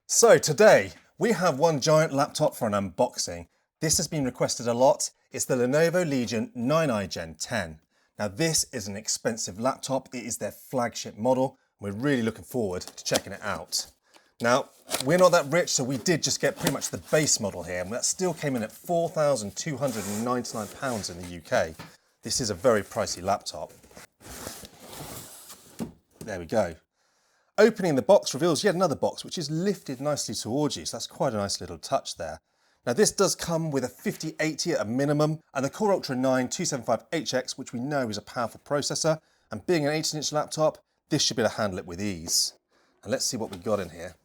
So today we have one giant laptop for an unboxing. This has been requested a lot. It's the Lenovo Legion 9i Gen 10. Now this is an expensive laptop. It is their flagship model. We're really looking forward to checking it out. Now we're not that rich, so we did just get pretty much the base model here, and that still came in at £4,299 in the UK. This is a very pricey laptop. There we go. Opening the box reveals yet another box which is lifted nicely towards you, so that's quite a nice little touch there. Now this does come with a 5080 at a minimum and the Core Ultra 9 275HX, which we know is a powerful processor, and being an 18-inch laptop, this should be able to handle it with ease. And let's see what we've got in here.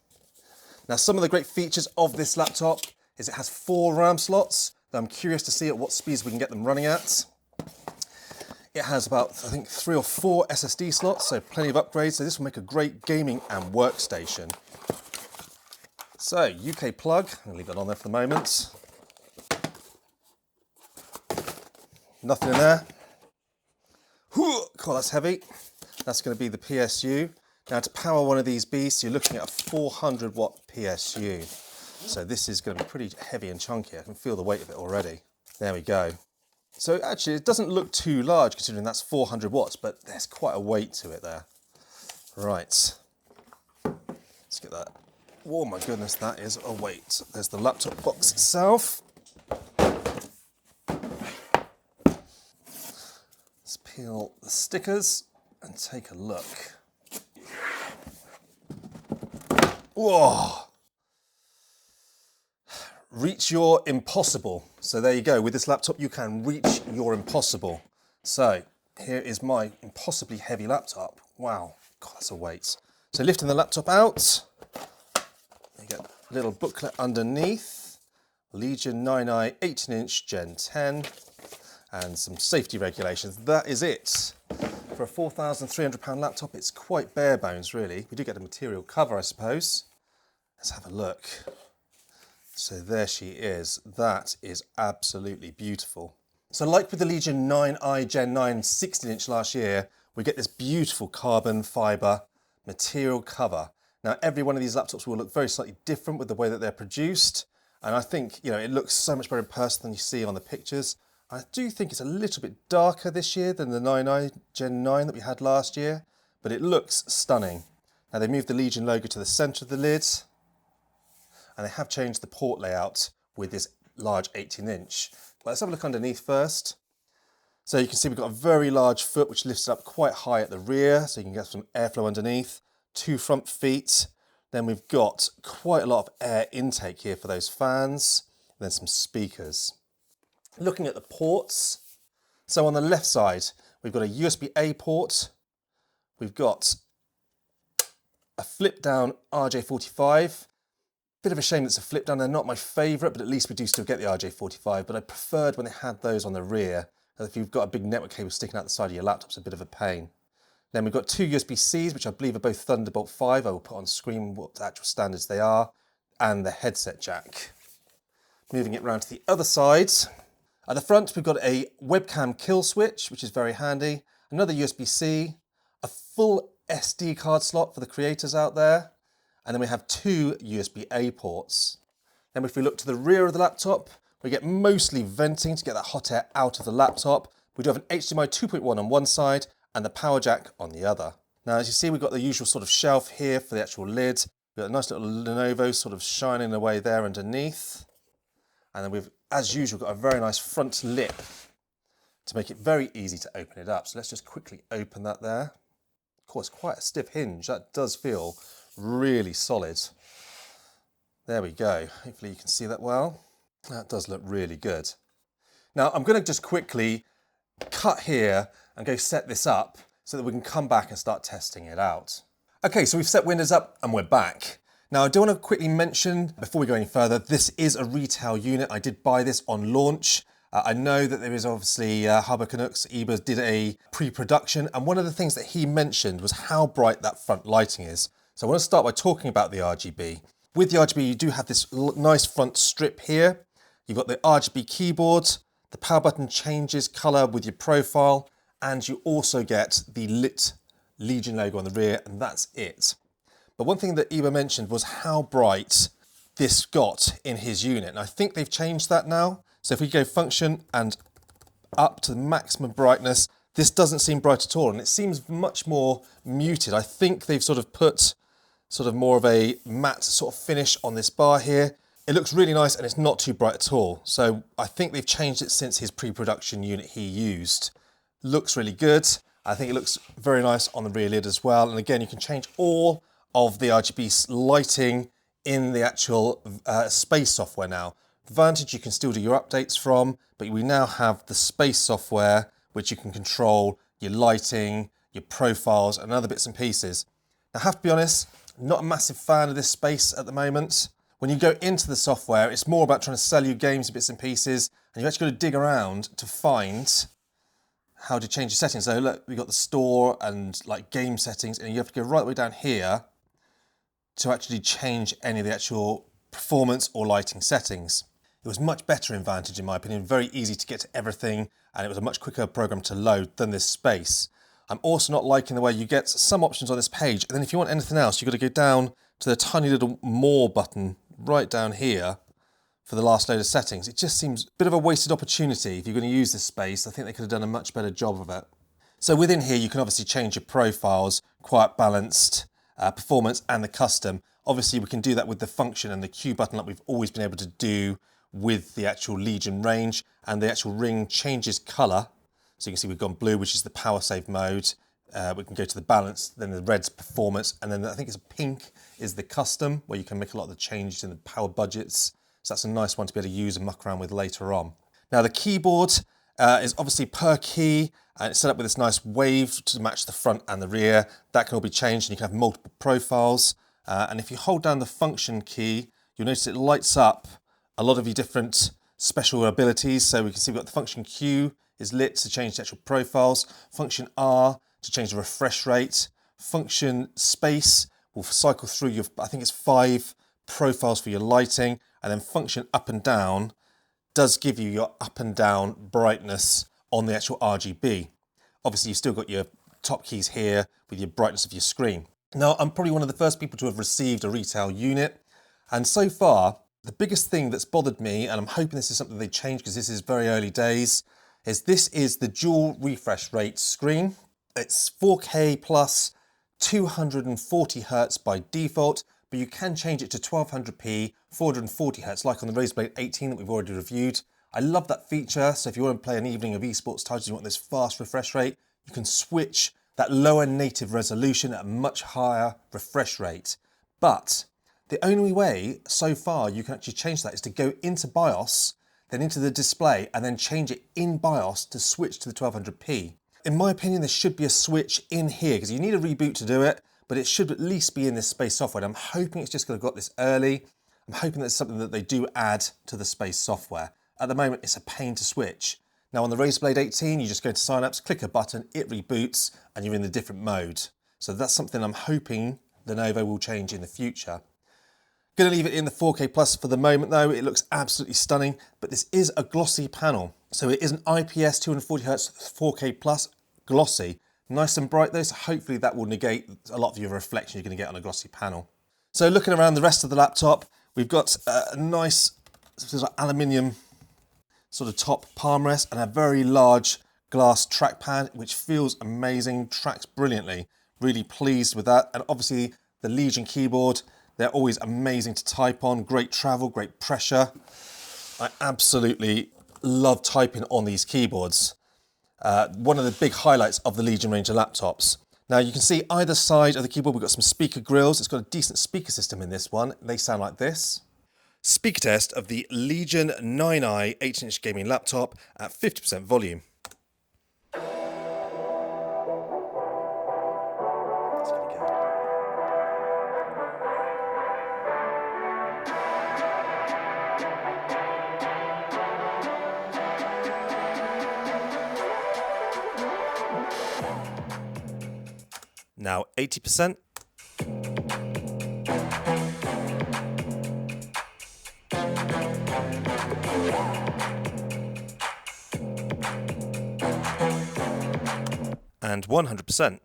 Now some of the great features of this laptop is it has 4 RAM slots, though I'm curious to see at what speeds we can get them running at. It has about, I think, 3 or 4 SSD slots, so plenty of upgrades. So this will make a great gaming and workstation. So, UK plug, I'll leave that on there for the moment. Nothing in there. Whew, God, that's heavy. That's going to be the PSU. Now to power one of these beasts, you're looking at a 400 watt PSU. So this is going to be pretty heavy and chunky. I can feel the weight of it already. There we go. So actually it doesn't look too large considering that's 400 watts, but there's quite a weight to it there. Right, let's get that. Oh my goodness, that is a weight. There's the laptop box itself. Let's peel the stickers and take a look. Whoa! Reach your impossible. So there you go, with this laptop you can reach your impossible. So here is my impossibly heavy laptop. Wow, God, that's a weight. So lifting the laptop out, you get a little booklet underneath, Legion 9i 18-inch Gen 10, and some safety regulations. That is it. For a £4,300 laptop, it's quite bare bones really. We do get a material cover, I suppose. Let's have a look. So there she is. That is absolutely beautiful. So like with the Legion 9i Gen 9 16-inch last year, we get this beautiful carbon fibre material cover. Now every one of these laptops will look very slightly different with the way that they're produced. And I think, you know, it looks so much better in person than you see on the pictures. I do think it's a little bit darker this year than the 9i Gen 9 that we had last year, but it looks stunning. Now they moved the Legion logo to the centre of the lid, and they have changed the port layout with this large 18-inch. But let's have a look underneath first. So you can see we've got a very large foot which lifts up quite high at the rear, so you can get some airflow underneath. 2 front feet. Then we've got quite a lot of air intake here for those fans. And then some speakers. Looking at the ports, so on the left side we've got a USB-A port. We've got a flip down RJ45. Bit of a shame that it's a flip down, they're not my favourite, but at least we do still get the RJ45, but I preferred when they had those on the rear. If you've got a big network cable sticking out the side of your laptop, it's a bit of a pain. Then we've got 2 USB-Cs, which I believe are both Thunderbolt 5. I will put on screen what actual standards they are, and the headset jack. Moving it round to the other side. At the front, we've got a webcam kill switch, which is very handy. Another USB-C, a full SD card slot for the creators out there. And then we have 2 USB-A ports. Then if we look to the rear of the laptop, we get mostly venting to get that hot air out of the laptop. We do have an HDMI 2.1 on one side and the power jack on the other. Now, as you see, we've got the usual sort of shelf here for the actual lid. We've got a nice little Lenovo sort of shining away there underneath. And then we've, as usual, got a very nice front lip to make it very easy to open it up. So let's just quickly open that there. Of course, quite a stiff hinge. That does feel really solid. There we go. Hopefully you can see that well. That does look really good. Now I'm going to just quickly cut here and go set this up so that we can come back and start testing it out. Okay, so we've set Windows up and we're back. Now I do want to quickly mention, before we go any further, this is a retail unit. I did buy this on launch. I know that there is obviously Harbour Canucks, Ebers did a pre-production, and one of the things that he mentioned was how bright that front lighting is. So I want to start by talking about the RGB. With the RGB, you do have this nice front strip here. You've got the RGB keyboard, the power button changes colour with your profile, and you also get the lit Legion logo on the rear, and that's it. But one thing that Eba mentioned was how bright this got in his unit. And I think they've changed that now. So if we go function and up to the maximum brightness, this doesn't seem bright at all. And it seems much more muted. I think they've sort of put sort of more of a matte sort of finish on this bar here. It looks really nice and it's not too bright at all. So I think they've changed it since his pre-production unit he used. Looks really good. I think it looks very nice on the rear lid as well. And again, you can change all of the RGB lighting in the actual space software now. Advantage, you can still do your updates from, but we now have the space software, which you can control your lighting, your profiles, and other bits and pieces. Now, I have to be honest, not a massive fan of this space at the moment. When you go into the software, it's more about trying to sell you games and bits and pieces, and you've actually got to dig around to find how to change your settings. So look, we've got the store and like game settings, and you have to go right the way down here to actually change any of the actual performance or lighting settings. It was much better in Vantage, in my opinion, very easy to get to everything, and it was a much quicker program to load than this space. I'm also not liking the way you get some options on this page, and then if you want anything else, you've got to go down to the tiny little more button right down here for the last load of settings. It just seems a bit of a wasted opportunity. If you're going to use this space, I think they could have done a much better job of it. So within here, you can obviously change your profiles, quiet, balanced, performance, and the custom. Obviously, we can do that with the function and the Q button like we've always been able to do with the actual Legion range, and the actual ring changes colour. So you can see we've gone blue, which is the power save mode. We can go to the balance, then the red's performance, and then I think it's pink is the custom, where you can make a lot of the changes in the power budgets. So that's a nice one to be able to use and muck around with later on. Now the keyboard is obviously per key, and it's set up with this nice wave to match the front and the rear. That can all be changed, and you can have multiple profiles. And if you hold down the function key, you'll notice it lights up a lot of your different special abilities. So we can see we've got the function Q is lit to change the actual profiles, function R to change the refresh rate, function space will cycle through your, I think it's 5 profiles for your lighting, and then function up and down does give you your up and down brightness on the actual RGB. Obviously you've still got your top keys here with your brightness of your screen. Now I'm probably one of the first people to have received a retail unit, and so far the biggest thing that's bothered me, and I'm hoping this is something they change because this is very early days, is this is the dual refresh rate screen. It's 4K plus 240 Hertz by default, but you can change it to 1200p, 440 Hertz, like on the Razer Blade 18 that we've already reviewed. I love that feature, so if you want to play an evening of esports titles, you want this fast refresh rate, you can switch that lower native resolution at a much higher refresh rate. But the only way so far you can actually change that is to go into BIOS, then into the display, and then change it in BIOS to switch to the 1200p. In my opinion, there should be a switch in here because you need a reboot to do it, but it should at least be in this space software. And I'm hoping it's just going to got this early. I'm hoping that's something that they do add to the space software. At the moment, it's a pain to switch. Now on the Razer Blade 18, you just go to signups, click a button, it reboots, and you're in the different mode. So that's something I'm hoping Lenovo will change in the future. Going to leave it in the 4K Plus for the moment though. It looks absolutely stunning, but this is a glossy panel. So it is an IPS 240Hz 4K Plus glossy. Nice and bright though, so hopefully that will negate a lot of your reflection you're going to get on a glossy panel. So looking around the rest of the laptop, we've got a nice sort of aluminium sort of top palm rest and a very large glass trackpad, which feels amazing, tracks brilliantly. Really pleased with that. And obviously the Legion keyboard, they're always amazing to type on, great travel, great pressure. I absolutely love typing on these keyboards. One of the big highlights of the Legion range of laptops. Now you can see either side of the keyboard we've got some speaker grills. It's got a decent speaker system in this one. They sound like this. Speaker test of the Legion 9i 18-inch gaming laptop at 50% volume. Now 80%. And 100%.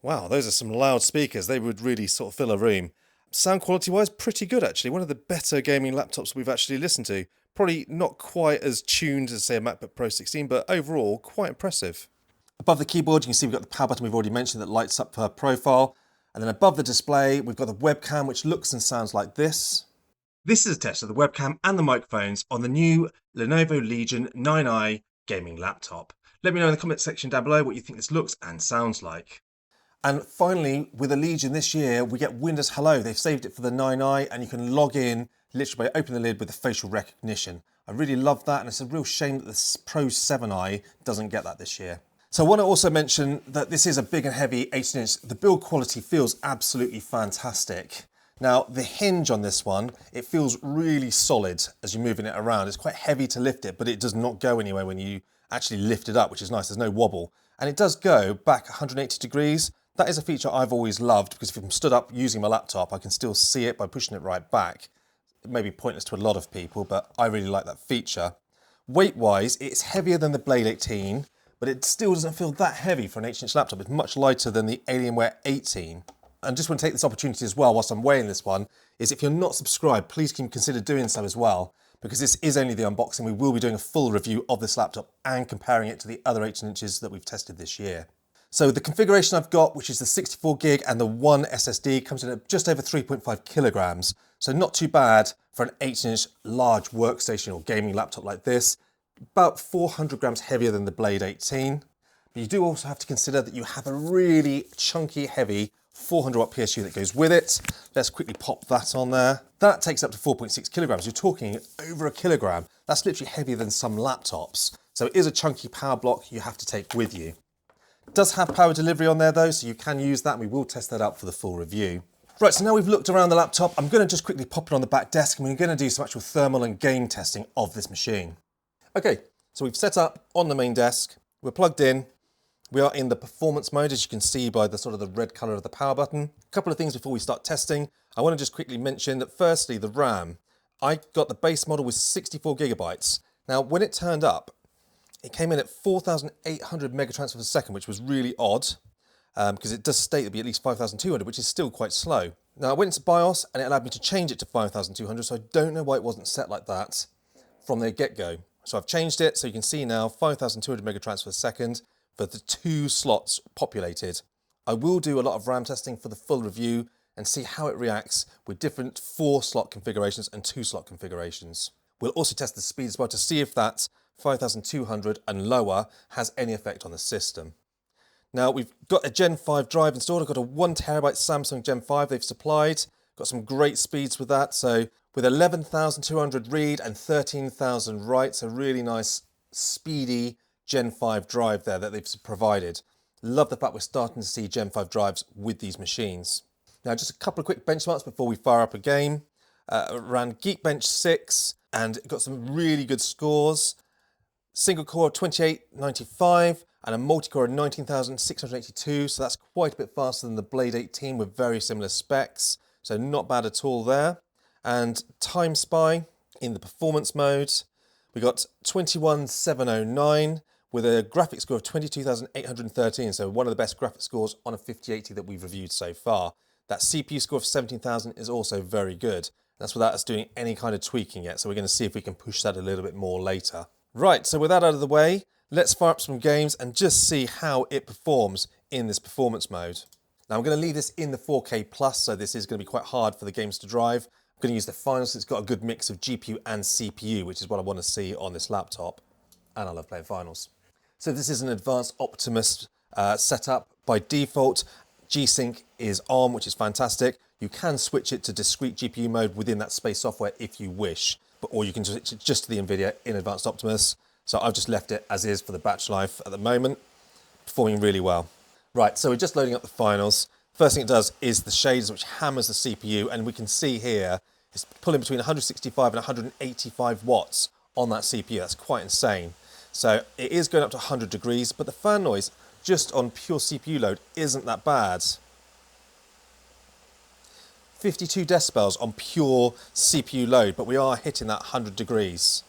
Wow, those are some loud speakers. They would really sort of fill a room. Sound quality wise, pretty good actually. One of the better gaming laptops we've actually listened to. Probably not quite as tuned as say a MacBook Pro 16, but overall quite impressive. Above the keyboard, you can see we've got the power button we've already mentioned that lights up per profile. And then above the display, we've got the webcam, which looks and sounds like this. This is a test of the webcam and the microphones on the new Lenovo Legion 9i gaming laptop. Let me know in the comment section down below what you think this looks and sounds like. And finally, with the Legion this year, we get Windows Hello. They've saved it for the 9i, and you can log in literally by opening the lid with the facial recognition. I really love that, and it's a real shame that the Pro 7i doesn't get that this year. So I want to also mention that this is a big and heavy 18-inch. The build quality feels absolutely fantastic. Now, the hinge on this one, it feels really solid as you're moving it around. It's quite heavy to lift it, but it does not go anywhere when you actually lift it up, which is nice. There's no wobble. And it does go back 180 degrees. That is a feature I've always loved, because if I'm stood up using my laptop, I can still see it by pushing it right back. It may be pointless to a lot of people, but I really like that feature. Weight-wise, it's heavier than the Blade 18, but it still doesn't feel that heavy for an 18-inch laptop. It's much lighter than the Alienware 18. And just want to take this opportunity as well, whilst I'm weighing this one, is if you're not subscribed, please consider doing so as well, because this is only the unboxing. We will be doing a full review of this laptop and comparing it to the other 18 inches that we've tested this year. So the configuration I've got, which is the 64 gig and the one SSD, comes in at just over 3.5 kilograms. So not too bad for an 18-inch large workstation or gaming laptop like this. About 400 grams heavier than the Blade 18. But you do also have to consider that you have a really chunky, heavy 400 watt PSU that goes with it. Let's quickly pop that on there. That takes up to 4.6 kilograms. You're talking over a kilogram. That's literally heavier than some laptops. So it is a chunky power block you have to take with you. It does have power delivery on there though, so you can use that, and we will test that out for the full review. Right, so now we've looked around the laptop, I'm going to just quickly pop it on the back desk, and we're going to do some actual thermal and game testing of this machine. Okay, so we've set up on the main desk, we're plugged in, we are in the performance mode, as you can see by the sort of the red colour of the power button. A couple of things before we start testing. I want to just quickly mention that firstly, the RAM. I got the base model with 64 gigabytes. Now, when it turned up, it came in at 4,800 megatransfers per second, which was really odd, because it does state it'll be at least 5,200, which is still quite slow. Now, I went into BIOS and it allowed me to change it to 5,200, so I don't know why it wasn't set like that from the get-go. So I've changed it, so you can see now 5,200 megatransfers per second for the 2 slots populated. I will do a lot of RAM testing for the full review and see how it reacts with different 4-slot configurations and 2-slot configurations. We'll also test the speed as well to see if that 5,200 and lower has any effect on the system. Now we've got a Gen 5 drive installed. I've got a 1 terabyte Samsung Gen 5 they've supplied. Got some great speeds with that. So with 11,200 read and 13,000 write, so really nice speedy Gen 5 drive there that they've provided. Love the fact we're starting to see Gen 5 drives with these machines. Now just a couple of quick benchmarks before we fire up a game. Ran Geekbench 6 and got some really good scores. Single core of 2895 and a multi-core of 19,682, so that's quite a bit faster than the Blade 18 with very similar specs, so not bad at all there. And Time Spy in the performance mode, we got 21,709 with a graphics score of 22,813, so one of the best graphics scores on a 5080 that we've reviewed so far. That CPU score of 17,000 is also very good. That's without us doing any kind of tweaking yet, so we're going to see if we can push that a little bit more later. Right, so with that out of the way, let's fire up some games and just see how it performs in this performance mode. Now I'm going to leave this in the 4K Plus, so this is going to be quite hard for the games to drive. I'm going to use the finals, so it's got a good mix of GPU and CPU, which is what I want to see on this laptop. And I love playing finals. So this is an advanced Optimus setup. By default, G-Sync is on, which is fantastic. You can switch it to discrete GPU mode within that space software if you wish. Or you can switch it just to the NVIDIA in Advanced Optimus. So I've just left it as is for the batch life at the moment, performing really well. Right, so we're just loading up the finals. First thing it does is the shaders, which hammers the CPU, and we can see here it's pulling between 165 and 185 watts on that CPU. That's quite insane. So it is going up to 100 degrees, but the fan noise just on pure CPU load isn't that bad. 52 decibels on pure CPU load, but we are hitting that 100 degrees.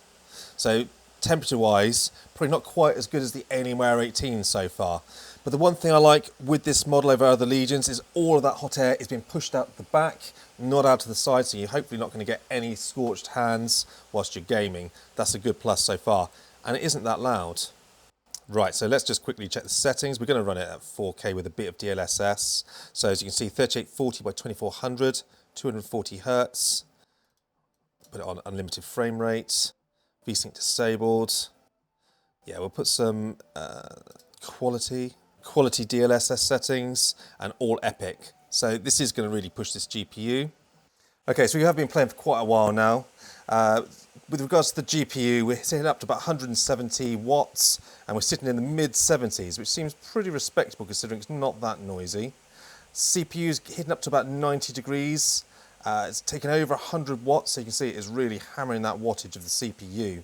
So temperature wise, probably not quite as good as the Alienware 18 so far. But the one thing I like with this model over other Legions is all of that hot air is being pushed out the back, not out to the side, so you're hopefully not going to get any scorched hands whilst you're gaming. That's a good plus so far. And it isn't that loud. Right, so let's just quickly check the settings. We're going to run it at 4K with a bit of DLSS. So as you can see, 3840 by 2400, 240 Hertz. Put it on unlimited frame rate. VSync disabled. Yeah, we'll put some quality DLSS settings, and all epic. So this is going to really push this GPU. Okay, so we have been playing for quite a while now. With regards to the GPU, we're sitting up to about 170 watts, and we're sitting in the mid 70s, which seems pretty respectable considering it's not that noisy. CPU's hitting up to about 90 degrees. It's taken over 100 watts, so you can see it is really hammering that wattage of the CPU.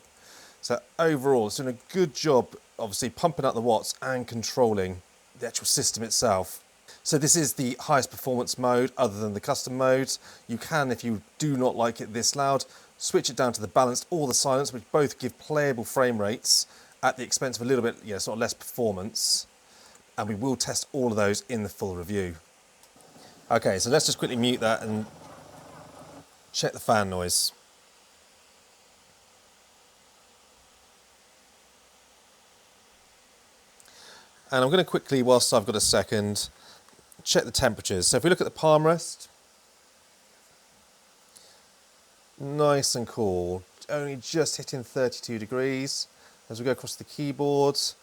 So overall, it's doing a good job, obviously pumping out the watts and controlling the actual system itself. So this is the highest performance mode other than the custom modes. You can, if you do not like it this loud, switch it down to the balanced or the silence, which both give playable frame rates at the expense of a little bit, sort of less performance. And we will test all of those in the full review. Okay, so let's just quickly mute that and check the fan noise. And I'm going to quickly, whilst I've got a second, check the temperatures. So if we look at the palm rest, nice and cool, only just hitting 32 degrees. As we go across the keyboards,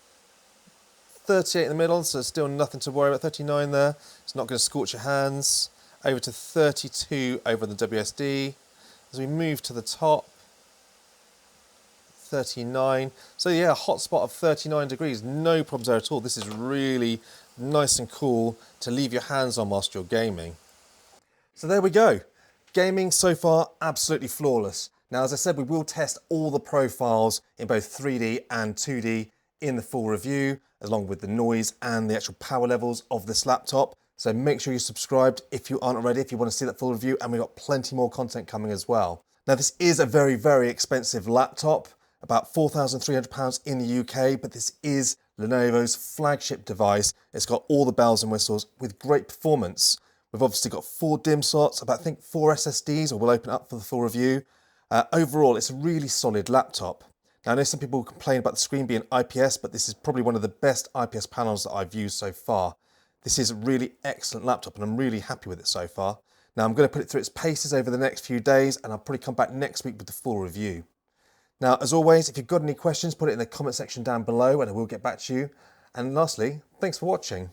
38 in the middle, so still nothing to worry about. 39 there, it's not going to scorch your hands. Over to 32 over the WSD. As we move to the top, 39. So yeah, a hot spot of 39 degrees, no problems there at all. This is really nice and cool to leave your hands on whilst you're gaming. So there we go. Gaming so far, absolutely flawless. Now, as I said, we will test all the profiles in both 3D and 2D in the full review, along with the noise and the actual power levels of this laptop. So make sure you're subscribed if you aren't already, if you want to see that full review, and we've got plenty more content coming as well. Now, this is a very, very expensive laptop, about £4,300 in the UK, but this is Lenovo's flagship device. It's got all the bells and whistles with great performance. We've obviously got 4 DIMM slots, about I think 4 SSDs, or we'll open up for the full review. Overall, it's a really solid laptop. Now, I know some people complain about the screen being IPS, but this is probably one of the best IPS panels that I've used so far. This is a really excellent laptop, and I'm really happy with it so far. Now, I'm going to put it through its paces over the next few days, and I'll probably come back next week with the full review. Now, as always, if you've got any questions, put it in the comment section down below and I will get back to you. And lastly, thanks for watching.